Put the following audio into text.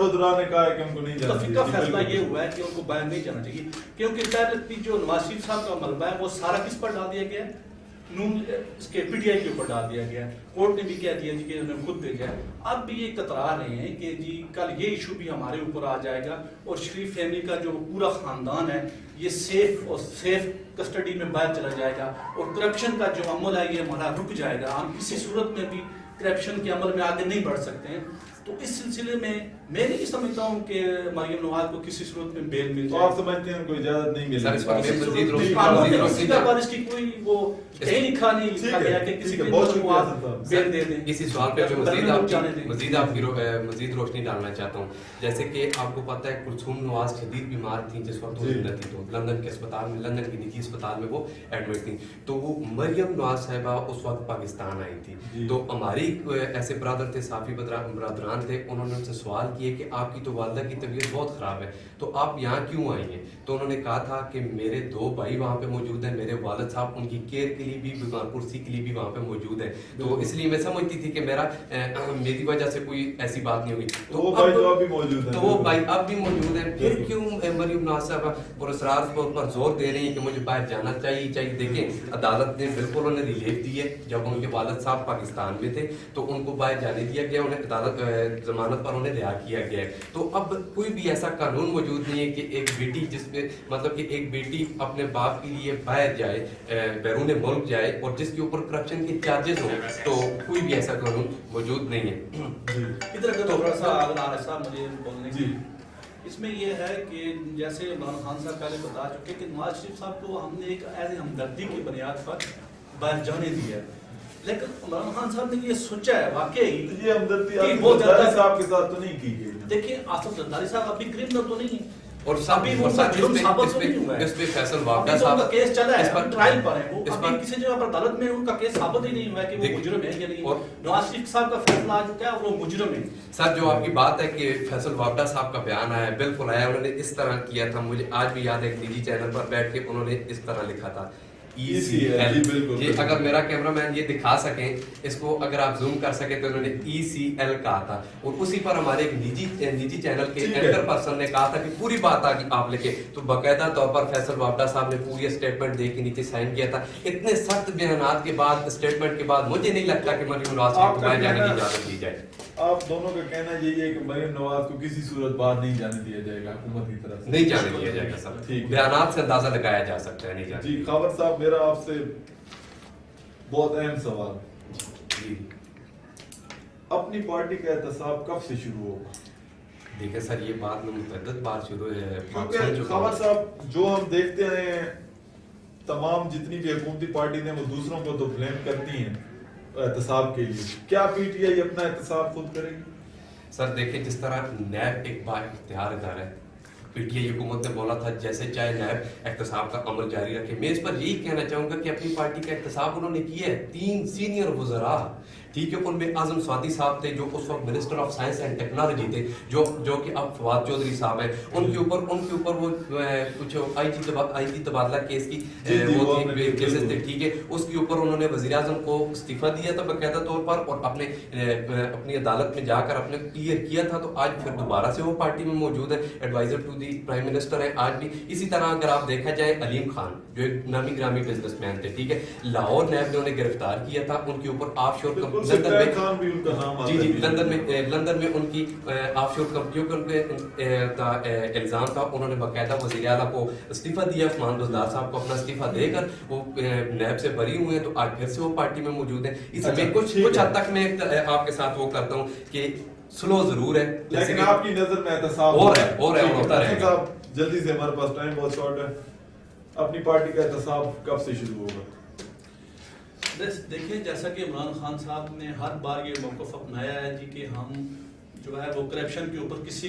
بدرا نے کہا ہے کہ ان کو نہیں جانا چاہیے. فیصلہ یہ ہوا ہے کہ ان کو باہر نہیں جانا چاہیے کیونکہ ڈائریکٹلی جو نواز شریف صاحب کا ملبہ ہے وہ سارا کس پر ڈال دیا گیا ہے, نون اس کے پی ٹی آئی کے اوپر ڈال دیا گیا ہے. کورٹ نے بھی کہہ دیا جی کہ انہوں نے خود بھیجا ہے. اب بھی یہ کترا رہے ہیں کہ جی کل یہ ایشو بھی ہمارے اوپر آ جائے گا اور شریف فیملی کا جو پورا خاندان ہے یہ سیف کسٹڈی میں باہر چلا جائے گا اور کرپشن کا جو عمل ہے یہ ہمارا رک جائے گا. ہم کسی صورت میں بھی کرپشن کے عمل میں آگے نہیں بڑھ سکتے ہیں. تو اس سلسلے میں میں نہیں سمجھتا ہوں کہ مریم نواز کو کسی صورت میں بیل مل جائے. آپ سمجھتے ہیں ان کو اجازت نہیں ملے اس کی کوئی وہ لکھا نہیں لکھا گیا کہ کسی کو بیل دے دیں. اسی سوال پہ مزید روشنی ڈالنا چاہتا ہوں. جیسے کہ آپ کو پتہ ہے کلثوم نواز شدید بیمار تھیں جس وقت وہ زندہ تھی, تو لندن کے اسپتال میں, لندن کے نجی اسپتال میں وہ ایڈمٹ تھیں. تو وہ مریم نواز صاحبہ اس وقت پاکستان آئی تھی. تو ہماری ایسے برادر تھے, صافی برادران تھے, انہوں نے ان سے سوال کیے کہ آپ کی تو والدہ کی طبیعت بہت خراب ہے تو آپ یہاں کیوں آئی ہیں. تو انہوں نے کہا تھا کہ میرے 2 بھائی وہاں پہ موجود ہیں, میرے والد صاحب ان کی کیئر کے لیے بھی, کرسی کے لیے بھی وہاں پہ موجود ہیں. تو اس لیے میں سمجھتی تھی کہ میری وجہ سے کوئی ایسی بات نہیں ہوگی. تو وہ بھائی اب بھی موجود ہیں. پھر کیوں مریم نواز صاحبہ پراسرار پر زور دے رہی ہیں کہ مجھے باہر جانا چاہیے. دیکھیں عدالت نے بالکل انہیں ریلیف دی ہے. جب ان کے والد صاحب پاکستان میں تھے تو ان کو باہر جانے دیا گیا, انہیں عدالت ضمانت پر انہیں رہا کیا گیا ہے. تو اب کوئی بھی ایسا قانون موجود نہیں ہے کہ ایک بیٹی جس میں مطلب کہ ایک بیٹی اپنے باپ کے لیے باہر جائے, بیرون ملک جائے اور جس کے اوپر کرپشن کے چارجز ہوں, تو کوئی بھی ایسا قانون موجود نہیں ہے. ادھر تھوڑا سا مجھے بولنے کی اس میں یہ ہے کہ جیسے عمران خان صاحب پہلے بتا چکے کہ نواز شریف صاحب کو ہم نے ایک ایز ہمدردی کی بنیاد پر باہر جانے دیا ہے, لیکن عمران خان صاحب نے یہ سوچا ہے واقعی یہ ہمدردی بہت زیادہ صاحب کے ساتھ تو نہیں کی گئی. دیکھیں آصف زرداری صاحب ابھی کرمنل تو نہیں ہے, اور اس پہ فیصل وابڈا صاحب کا کیس چلا ہے, ٹرائل پر ہے, وہ ابھی کسی جگہ پر عدالت میں ان کا کیس ثابت ہی نہیں ہوا ہے کہ وہ مجرم ہے یا نہیں. نواز شریف صاحب کا فیصلہ آ چکا ہے اور وہ مجرم ہے. سر جو آپ کی بات ہے کہ فیصل وابڈا صاحب کا بیان آیا, بالکل آیا, انہوں نے اس طرح کیا تھا. مجھے آج بھی یاد ہے ایک نجی چینل پر بیٹھ کے انہوں نے اس طرح لکھا تھا یہ اگر میرا کیمرہ مین یہ دکھا سکیں اس کو, اگر آپ زوم کر سکیں تو انہوں نے ECL کہا تھا. اور اسی پر ہمارے ایک نجی چینل کے اینکر پرسن نے کہا تھا کہ پوری بات آپ لکھیں. تو باقاعدہ طور پر فیصل وابڈا صاحب نے پوری اسٹیٹمنٹ دے کے نیچے سائن کیا تھا. اتنے سخت بیانات کے بعد, اسٹیٹمنٹ کے بعد, مجھے نہیں لگتا کہ مریم نواز کو باہر جانے کی اجازت دی جائے. آپ دونوں کا کہنا یہی ہے کہ مریم نواز کو کسی صورت باہر نہیں جانے دیا جائے گا, حکومت کی طرف سے نہیں جانے دیا جائے گا. سر بیانات سے اندازہ لگایا جا سکتا ہے نہیں جانے. جی خاور صاحب, میرا آپ سے بہت اہم سوال, جی اپنی پارٹی کا احتساب کب سے شروع ہوگا؟ دیکھیں سر یہ بات میں متعدد بار شروع ہے. کیونکہ خاور صاحب جو ہم دیکھتے ہیں تمام جتنی بھی حکومتی پارٹی نے وہ دوسروں کو تو بلیم کرتی ہیں احتساب کے لیے, کیا پی ٹی آئی اپنا احتساب خود کرے گی؟ سر دیکھیں جس طرح نیب ایک با اختیار ادارہ ہے, پی ٹی آئی حکومت نے بولا تھا جیسے چاہے نیب احتساب کا عمل جاری رکھے. میں اس پر یہی کہنا چاہوں گا کہ اپنی پارٹی کا احتساب انہوں نے کیا ہے. 3 سینئر وزراء, ٹھیک ہے, ان میں اعظم سعدی صاحب تھے جو اس وقت minister of science and technology تھے, جو کہ اب فواد چودھری صاحب ہیں. ان کے اوپر وہ کچھ آئی جی تبادلہ کیس کی وہ کیسز تھے, ٹھیک ہے. اس کے اوپر انہوں نے وزیر اعظم کو استعفیٰ دیا تھا باقاعدہ طور پر, اور اپنی عدالت میں جا کر اپنے کلیئر کیا تھا. تو آج پھر دوبارہ سے وہ پارٹی میں موجود ہے, adviser to the prime minister ہیں آج بھی. اسی طرح اگر آپ دیکھا جائے علیم خان جو ایک نامی گرامی بزنس مین تھے, ٹھیک ہے, لاہور نیب نے انہیں گرفتار کیا تھا. ان کے اوپر آف شور لندن میں ان کی آف شور کمپنیوں کا الزام تھا. انہوں نے باقاعدہ وزیر اعلیٰ کو استعفیٰ دیا, عثمان بزدار صاحب کو اپنا استعفیٰ دے کر وہ نیب سے بری ہوئے ہیں. تو آج پھر سے وہ پارٹی میں موجود ہیں. اس میں کچھ حد تک میں آپ کے ساتھ وہ کرتا ہوں کہ سلو ضرور ہے, لیکن آپ کی نظر میں احتساب ہوتا رہے گا. جلدی سے, ہمارے پاس ٹائم بہت شارٹ ہے, اپنی پارٹی کا احتساب کب سے شروع ہوگا؟ دیکھیں جیسا کہ عمران خان صاحب نے ہر بار یہ موقف اپنایا ہے جی کہ ہم جو ہے وہ کرپشن کے اوپر کسی